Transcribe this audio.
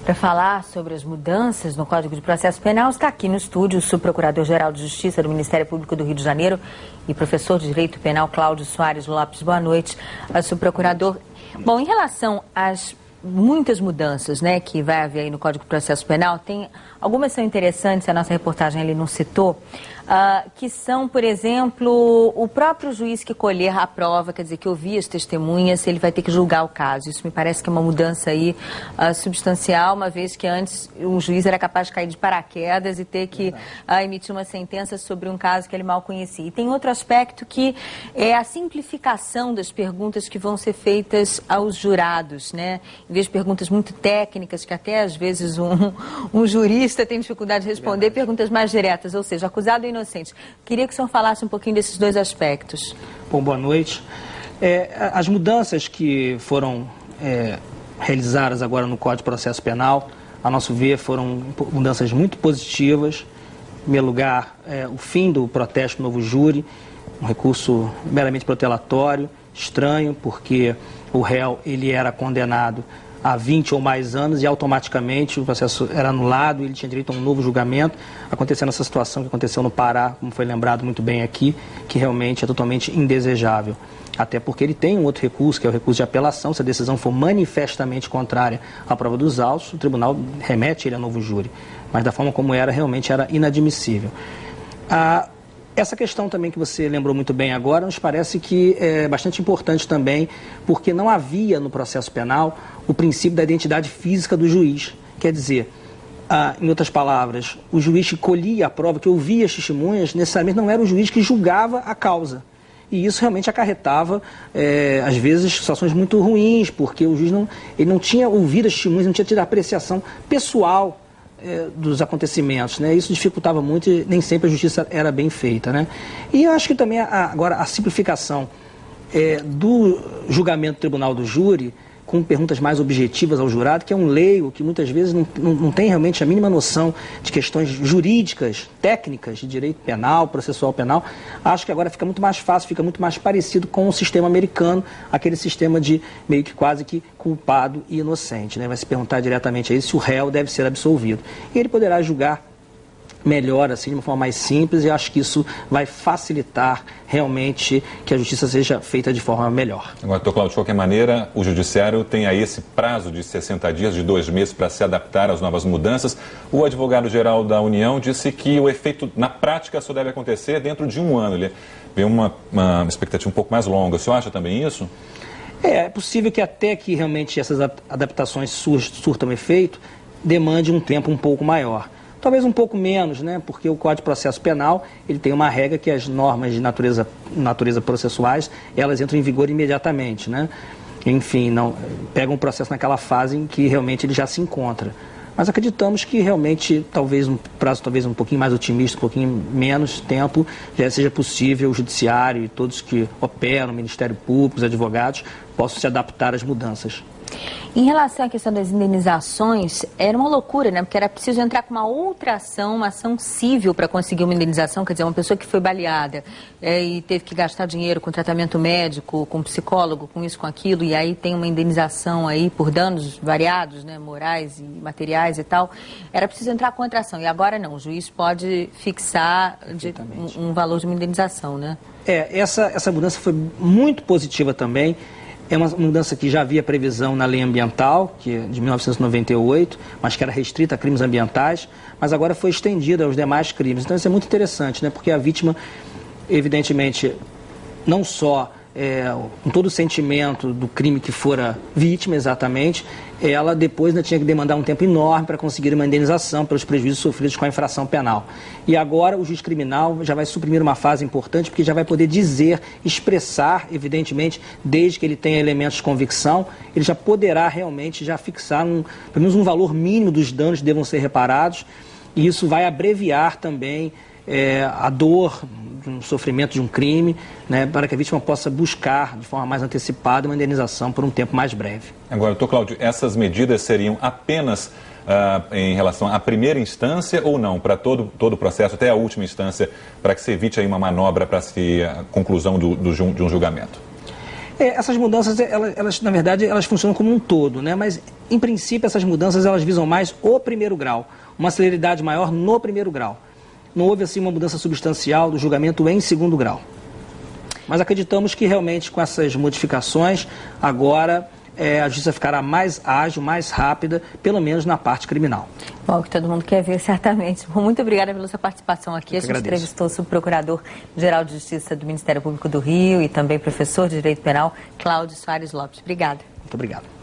Para falar sobre as mudanças no Código de Processo Penal, está aqui no estúdio o subprocurador-geral de Justiça do Ministério Público do Rio de Janeiro e professor de Direito Penal, Cláudio Soares Lopes. Boa noite, subprocurador. Bom, em relação às muitas mudanças, né, que vai haver aí no Código de Processo Penal, tem algumas são interessantes, a nossa reportagem ali não citou, que são, por exemplo, o próprio juiz que colher a prova, quer dizer, que ouvir as testemunhas, ele vai ter que julgar o caso. Isso me parece que é uma mudança aí substancial, uma vez que antes um juiz era capaz de cair de paraquedas e ter que emitir uma sentença sobre um caso que ele mal conhecia. E tem outro aspecto que é a simplificação das perguntas que vão ser feitas aos jurados, né? Em vez de perguntas muito técnicas, que até às vezes um jurista tem dificuldade de responder, perguntas mais diretas, ou seja, acusado ou inocente. Queria que o senhor falasse um pouquinho desses dois aspectos. Bom, boa noite. As mudanças que foram realizadas agora no Código de Processo Penal, a nosso ver, foram mudanças muito positivas. Em primeiro lugar, o fim do protesto novo júri, um recurso meramente protelatório, estranho, porque o réu ele era condenado a 20 ou mais anos e automaticamente o processo era anulado e ele tinha direito a um novo julgamento, acontecendo essa situação que aconteceu no Pará, como foi lembrado muito bem aqui, que realmente é totalmente indesejável. Até porque ele tem um outro recurso, que é o recurso de apelação. Se a decisão for manifestamente contrária à prova dos autos, o tribunal remete ele a novo júri. Mas da forma como era, realmente era inadmissível. Essa questão também que você lembrou muito bem agora, nos parece que é bastante importante também, porque não havia no processo penal o princípio da identidade física do juiz. Quer dizer, em outras palavras, o juiz que colhia a prova, que ouvia as testemunhas, necessariamente não era o juiz que julgava a causa. E isso realmente acarretava, às vezes, situações muito ruins, porque o juiz não tinha ouvido as testemunhas, não tinha tido a apreciação pessoal dos acontecimentos, né? Isso dificultava muito e nem sempre a justiça era bem feita, né? E eu acho que também agora a simplificação do julgamento do tribunal do júri, com perguntas mais objetivas ao jurado, que é um leigo que muitas vezes não tem realmente a mínima noção de questões jurídicas, técnicas, de direito penal, processual penal. Acho que agora fica muito mais fácil, fica muito mais parecido com o sistema americano, aquele sistema de meio que quase que culpado e inocente, né? Vai se perguntar diretamente a ele se o réu deve ser absolvido. E ele poderá julgar melhor, assim, de uma forma mais simples, e acho que isso vai facilitar realmente que a justiça seja feita de forma melhor. Agora, doutor Cláudio, de qualquer maneira, o judiciário tem aí esse prazo de 60 dias, de 2 meses, para se adaptar às novas mudanças. O advogado-geral da União disse que o efeito na prática só deve acontecer dentro de 1 ano. Ele vê uma expectativa um pouco mais longa. O senhor acha também isso? É possível que até que realmente essas adaptações surtam efeito, demande um tempo um pouco maior. Talvez um pouco menos, né? Porque o Código de Processo Penal ele tem uma regra que as normas de natureza processuais, elas entram em vigor imediatamente, né? Enfim, não pegam o processo naquela fase em que realmente ele já se encontra. Mas acreditamos que realmente, talvez um prazo talvez um pouquinho mais otimista, um pouquinho menos tempo, já seja possível o judiciário e todos que operam, o Ministério Público, os advogados, possam se adaptar às mudanças. Em relação à questão das indenizações, era uma loucura, né? Porque era preciso entrar com uma outra ação, uma ação civil para conseguir uma indenização. Quer dizer, uma pessoa que foi baleada e teve que gastar dinheiro com tratamento médico, com psicólogo, com isso, com aquilo, e aí tem uma indenização aí por danos variados, né? Morais e materiais e tal. Era preciso entrar com outra ação. E agora não, o juiz pode fixar um valor de uma indenização, né? Essa mudança foi muito positiva também. É uma mudança que já havia previsão na lei ambiental, que é de 1998, mas que era restrita a crimes ambientais, mas agora foi estendida aos demais crimes. Então isso é muito interessante, né? Porque a vítima, evidentemente, não só com todo o sentimento do crime que fora vítima, exatamente, ela depois ainda tinha que demandar um tempo enorme para conseguir uma indenização pelos prejuízos sofridos com a infração penal. E agora o juiz criminal já vai suprimir uma fase importante, porque já vai poder dizer, expressar, evidentemente, desde que ele tenha elementos de convicção, ele já poderá realmente já fixar pelo menos um valor mínimo dos danos que devam ser reparados, e isso vai abreviar também a dor, um sofrimento de um crime, né, para que a vítima possa buscar de forma mais antecipada uma indenização por um tempo mais breve. Agora, doutor Cláudio, essas medidas seriam apenas em relação à primeira instância ou não, para todo o processo, até a última instância, para que se evite aí uma manobra para a conclusão de um julgamento? Essas mudanças, elas, na verdade, elas funcionam como um todo, né? Mas, em princípio, essas mudanças elas visam mais o primeiro grau, uma celeridade maior no primeiro grau. Não houve, assim, uma mudança substancial do julgamento em segundo grau. Mas acreditamos que, realmente, com essas modificações, agora a justiça ficará mais ágil, mais rápida, pelo menos na parte criminal. Bom, que todo mundo quer ver, certamente. Bom, muito obrigada pela sua participação aqui. A gente agradeço. entrevistou o subprocurador-geral de Justiça do Ministério Público do Rio e também professor de Direito Penal, Cláudio Soares Lopes. Obrigada. Muito obrigado.